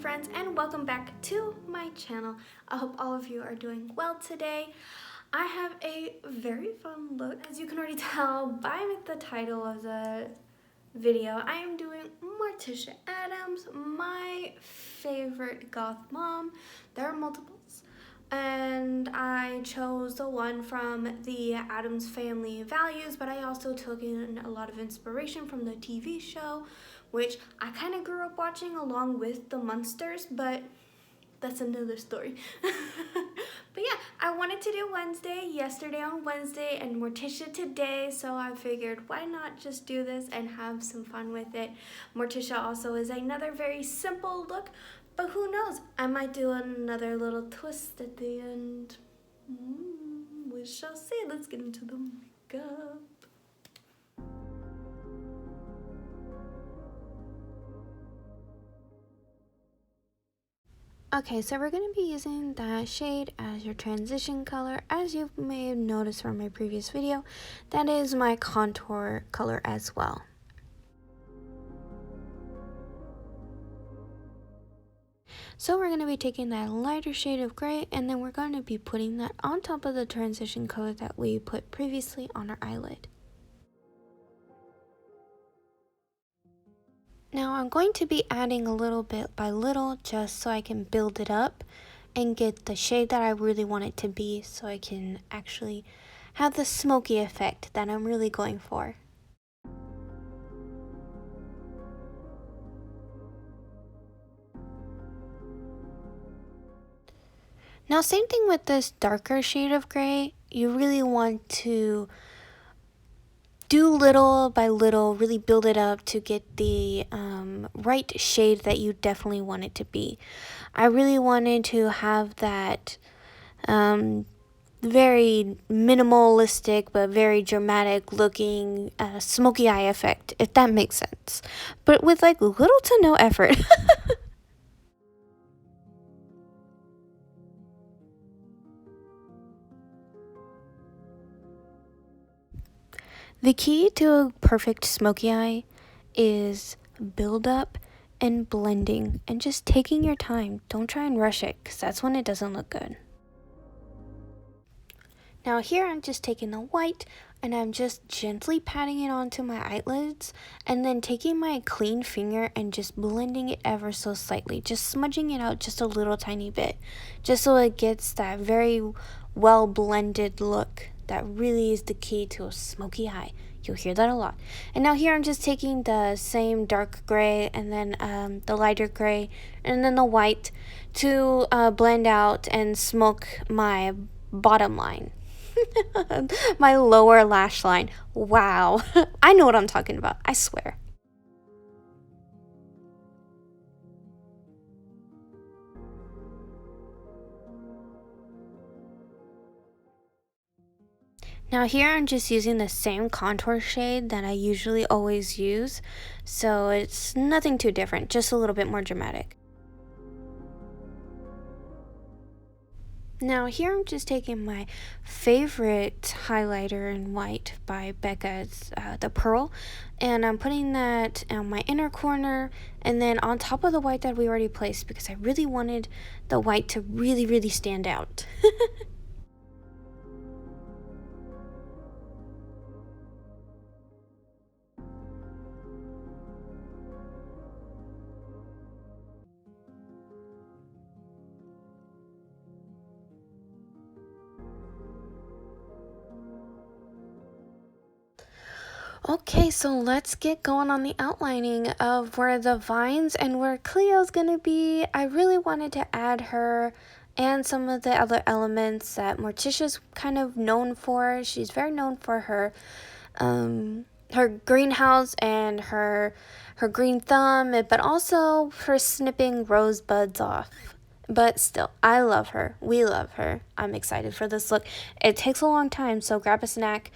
friends, and welcome back to my channel. I hope all of you are doing well today. I have a very fun look. As you can already tell by the title of the video, I am doing Morticia Addams, my favorite goth mom. There are multiples, and I chose the one from the Addams Family Values, but I also took in a lot of inspiration from the TV show, which I kind of grew up watching along with the Munsters, but that's another story. But yeah, I wanted to do Wednesday, yesterday on Wednesday, and Morticia today, so I figured why not just do this and have some fun with it. Morticia also is another very simple look, but who knows, I might do another little twist at the end. We shall see. Let's get into the makeup. Okay, so we're going to be using that shade as your transition color. As you may have noticed from my previous video, that is my contour color as well. So we're going to be taking that lighter shade of gray, and then we're going to be putting that on top of the transition color that we put previously on our eyelid. Now I'm going to be adding a little bit by little just so I can build it up and get the shade that I really want it to be, so I can actually have the smoky effect that I'm really going for. Now same thing with this darker shade of gray. You really want to do little by little, really build it up to get the right shade that you definitely want it to be. I really wanted to have that very minimalistic but very dramatic looking smoky eye effect, if that makes sense, but with like little to no effort. The key to a perfect smoky eye is build up and blending and just taking your time. Don't try and rush it, because that's when it doesn't look good. Now here I'm just taking the white and I'm just gently patting it onto my eyelids, and then taking my clean finger and just blending it ever so slightly, just smudging it out just a little tiny bit, just so it gets that very well blended look. That really is the key to a smoky eye. You'll hear that a lot. And now here I'm just taking the same dark gray and then the lighter gray and then the white to blend out and smoke my bottom line. My lower lash line. Wow. I know what I'm talking about, I swear. Now here I'm just using the same contour shade that I usually always use, so it's nothing too different, just a little bit more dramatic. Now here I'm just taking my favorite highlighter in white by Becca, it's the Pearl, and I'm putting that on my inner corner and then on top of the white that we already placed, because I really wanted the white to really stand out. Okay, so let's get going on the outlining of where the vines and where Cleo's gonna be. I really wanted to add her and some of the other elements that Morticia's kind of known for. She's very known for her her greenhouse and her green thumb, but also for snipping rosebuds off. But still, I love her. We love her. I'm excited for this look. It takes a long time, so grab a snack,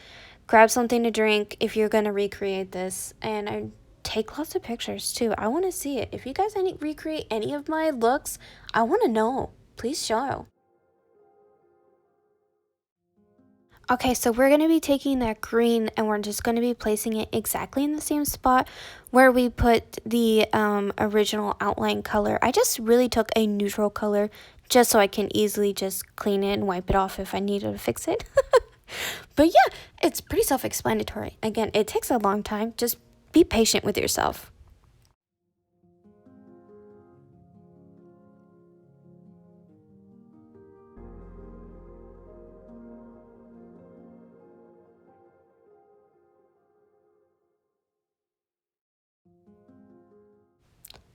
grab something to drink if you're going to recreate this. And I take lots of pictures too. I want to see it. If you guys recreate any of my looks, I want to know. Please show. Okay, so we're going to be taking that green and we're just going to be placing it exactly in the same spot where we put the original outline color. I just really took a neutral color just so I can easily just clean it and wipe it off if I needed to fix it. But yeah, it's pretty self-explanatory. Again, it takes a long time. Just be patient with yourself.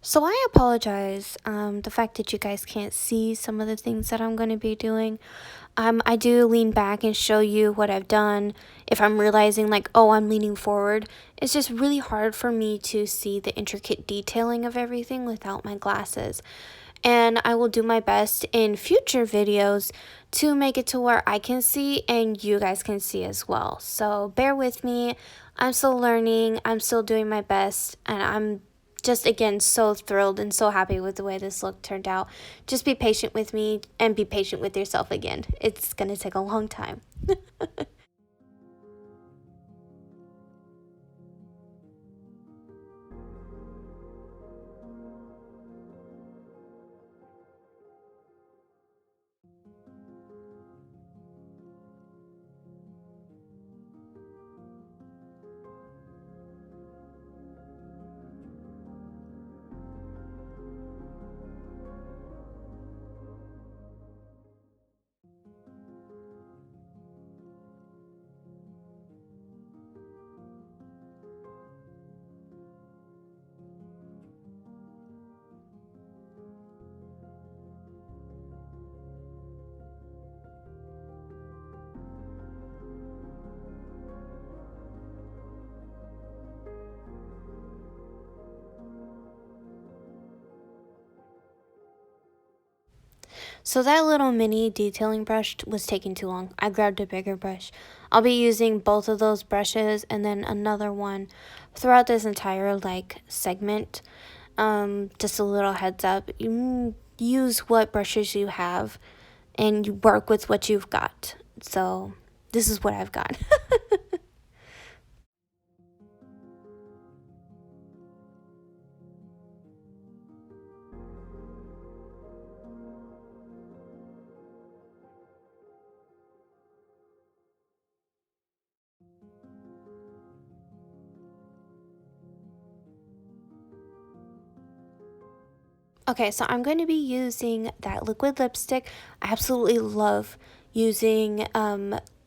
So I apologize, the fact that you guys can't see some of the things that I'm going to be doing. I do lean back and show you what I've done. If I'm realizing like, oh, I'm leaning forward, it's just really hard for me to see the intricate detailing of everything without my glasses. And I will do my best in future videos to make it to where I can see and you guys can see as well. So bear with me. I'm still learning. I'm still doing my best. And I'm just, again, so thrilled and so happy with the way this look turned out. Just be patient with me and be patient with yourself again. It's going to take a long time. So that little mini detailing brush was taking too long. I grabbed a bigger brush. I'll be using both of those brushes and then another one throughout this entire like segment. Just a little heads up. You use what brushes you have and you work with what you've got. So this is what I've got. Okay, so I'm going to be using that liquid lipstick. I absolutely love using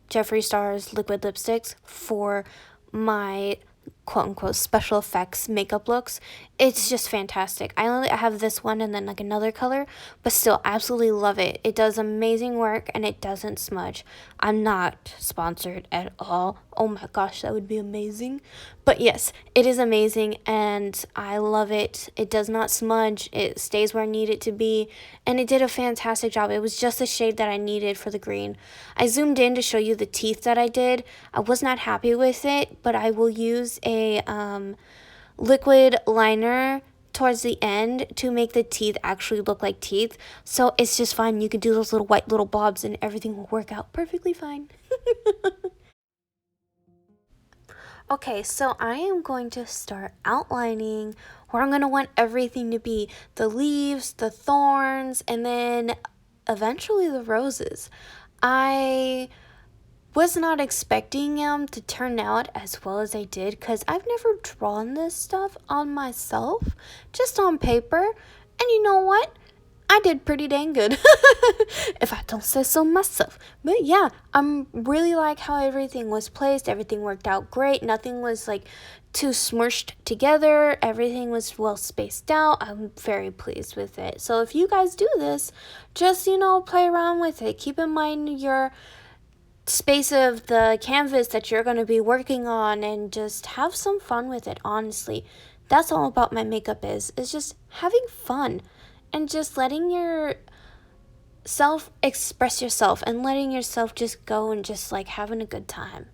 Jeffree Star's liquid lipsticks for my quote unquote special effects makeup looks. It's just fantastic. I have this one and then like another color, but still absolutely love it. It does amazing work and it doesn't smudge. I'm not sponsored at all. Oh my gosh, that would be amazing. But yes, it is amazing and I love it. It does not smudge. It stays where I need it to be. And it did a fantastic job. It was just the shade that I needed for the green. I zoomed in to show you the teeth that I did. I was not happy with it, but I will use a liquid liner towards the end to make the teeth actually look like teeth. So it's just fine. You can do those little white little blobs and everything will work out perfectly fine. Okay, so I am going to start outlining where I'm going to want everything to be. The leaves, the thorns, and then eventually the roses. I was not expecting them to turn out as well as they did because I've never drawn this stuff on myself, just on paper. And you know what? I did pretty dang good, if I don't say so myself. But yeah, I'm really like how everything was placed. Everything worked out great. Nothing was like too smushed together. Everything was well spaced out. I'm very pleased with it. So if you guys do this, just, play around with it. Keep in mind your space of the canvas that you're going to be working on and just have some fun with it. Honestly, that's all about my makeup is just having fun and just letting yourself express yourself and letting yourself just go and just like having a good time.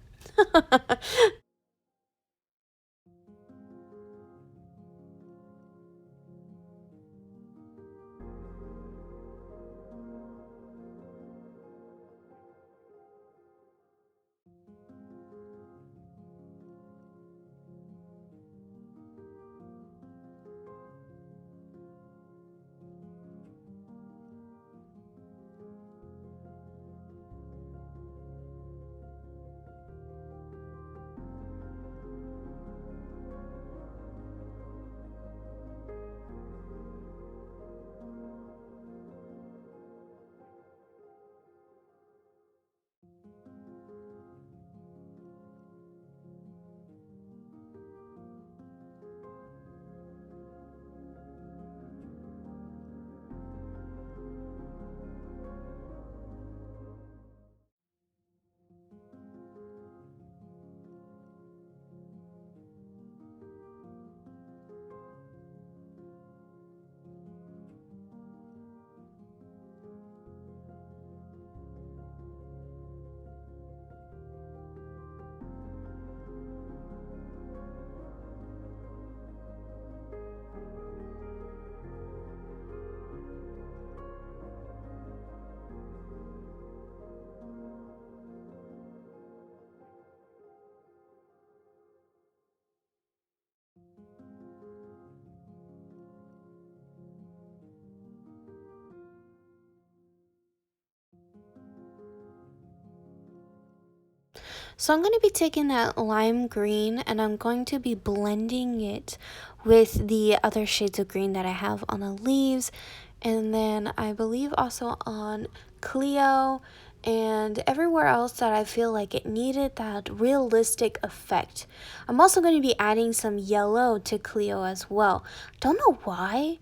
So I'm going to be taking that lime green and I'm going to be blending it with the other shades of green that I have on the leaves, and then I believe also on Cleo and everywhere else that I feel like it needed that realistic effect. I'm also going to be adding some yellow to Cleo as well. Don't know why.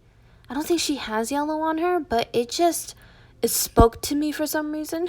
I don't think she has yellow on her, but it spoke to me for some reason.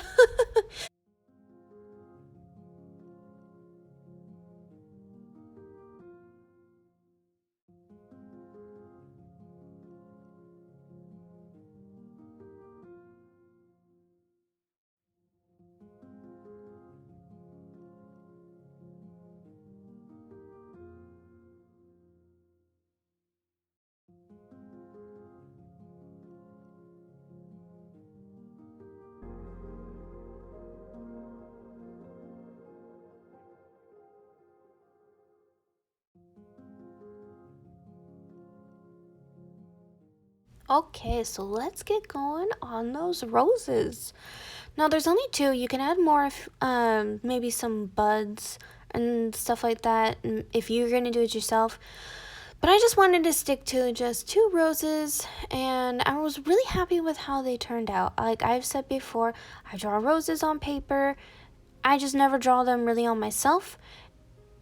Okay, so let's get going on those roses. Now there's only two. You can add more if maybe some buds and stuff like that if you're gonna do it yourself. But I just wanted to stick to just two roses, and I was really happy with how they turned out. Like I've said before, I draw roses on paper. I just never draw them really on myself.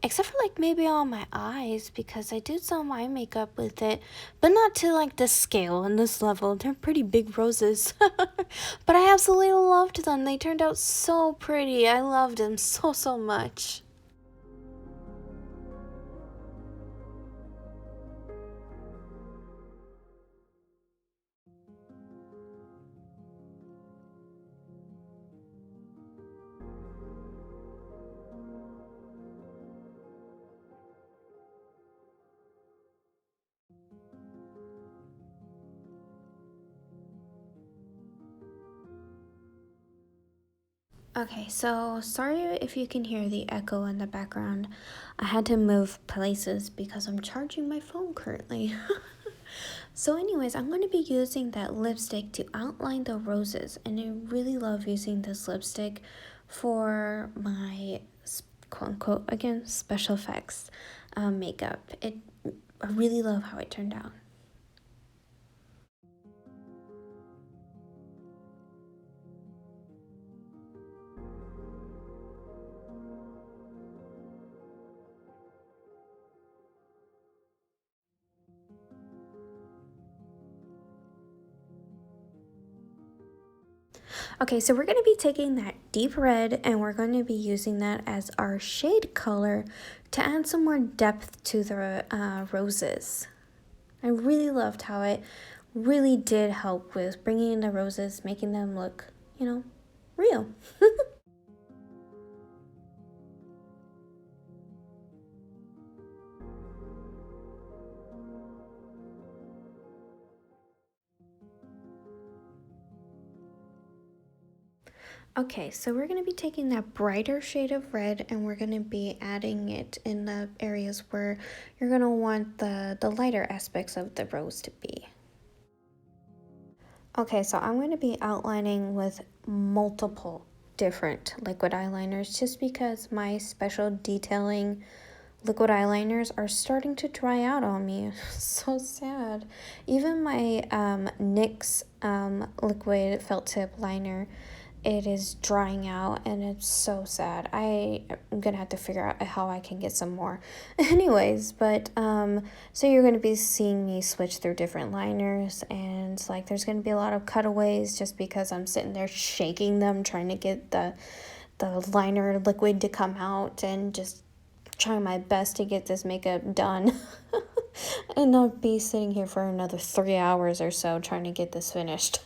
Except for like maybe on my eyes, because I did some eye makeup with it, but not to like this scale and this level. They're pretty big roses. But I absolutely loved them. They turned out so pretty. I loved them so much. Okay, so sorry if you can hear the echo in the background. I had to move places because I'm charging my phone currently. So anyways, I'm going to be using that lipstick to outline the roses, and I really love using this lipstick for my quote unquote again special effects makeup. I really love how it turned out. Okay, so we're going to be taking that deep red and we're going to be using that as our shade color to add some more depth to the roses. I really loved how it really did help with bringing in the roses, making them look, real. Okay, so we're going to be taking that brighter shade of red and we're going to be adding it in the areas where you're going to want the lighter aspects of the rose to be. Okay, so I'm going to be outlining with multiple different liquid eyeliners just because my special detailing liquid eyeliners are starting to dry out on me. So sad. Even my NYX liquid felt tip liner, it is drying out and it's so sad. I'm gonna have to figure out how I can get some more. Anyways, but so you're gonna be seeing me switch through different liners, and like there's gonna be a lot of cutaways just because I'm sitting there shaking them trying to get the liner liquid to come out and just trying my best to get this makeup done. And not be sitting here for another 3 hours or so trying to get this finished.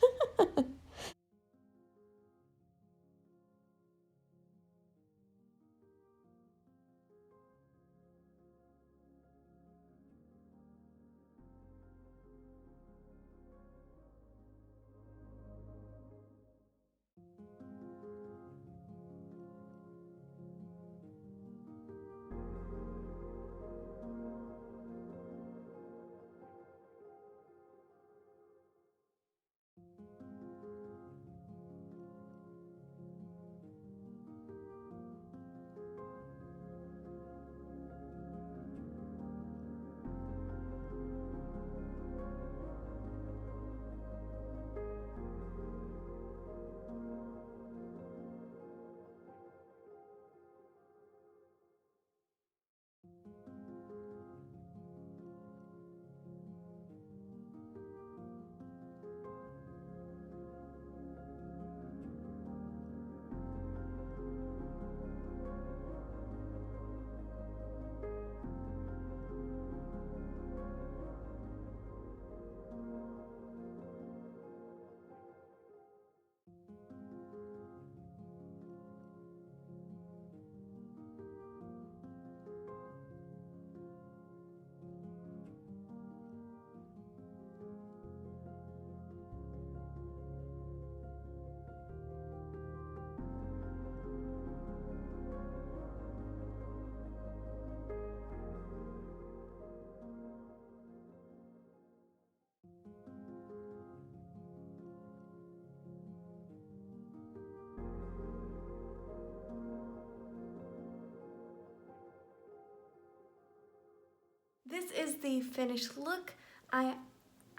This is the finished look. I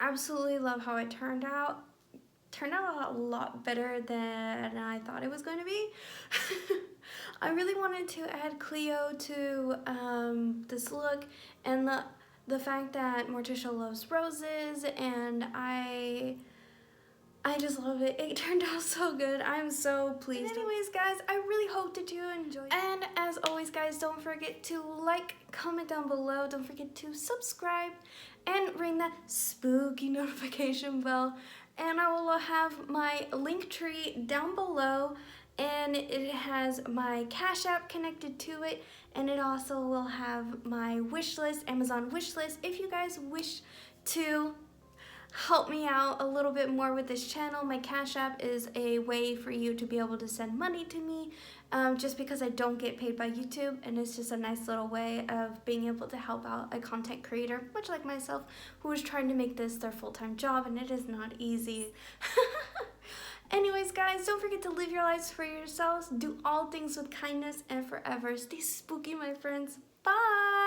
absolutely love how it turned out. Turned out a lot better than I thought it was going to be. I really wanted to add Cleo to this look, and the fact that Morticia loves roses, and I just love it. It turned out so good. I'm so pleased. But anyways, guys, I really hope that you enjoyed. And as always, guys, don't forget to like, comment down below. Don't forget to subscribe and ring that spooky notification bell. And I will have my Linktree down below, and it has my Cash App connected to it, and it also will have my wish list, Amazon wish list, if you guys wish to help me out a little bit more with this channel. My Cash App is a way for you to be able to send money to me, just because I don't get paid by YouTube, and it's just a nice little way of being able to help out a content creator, much like myself, who is trying to make this their full-time job, and it is not easy. Anyways, guys, don't forget to live your lives for yourselves, do all things with kindness, and forever stay spooky, my friends. Bye!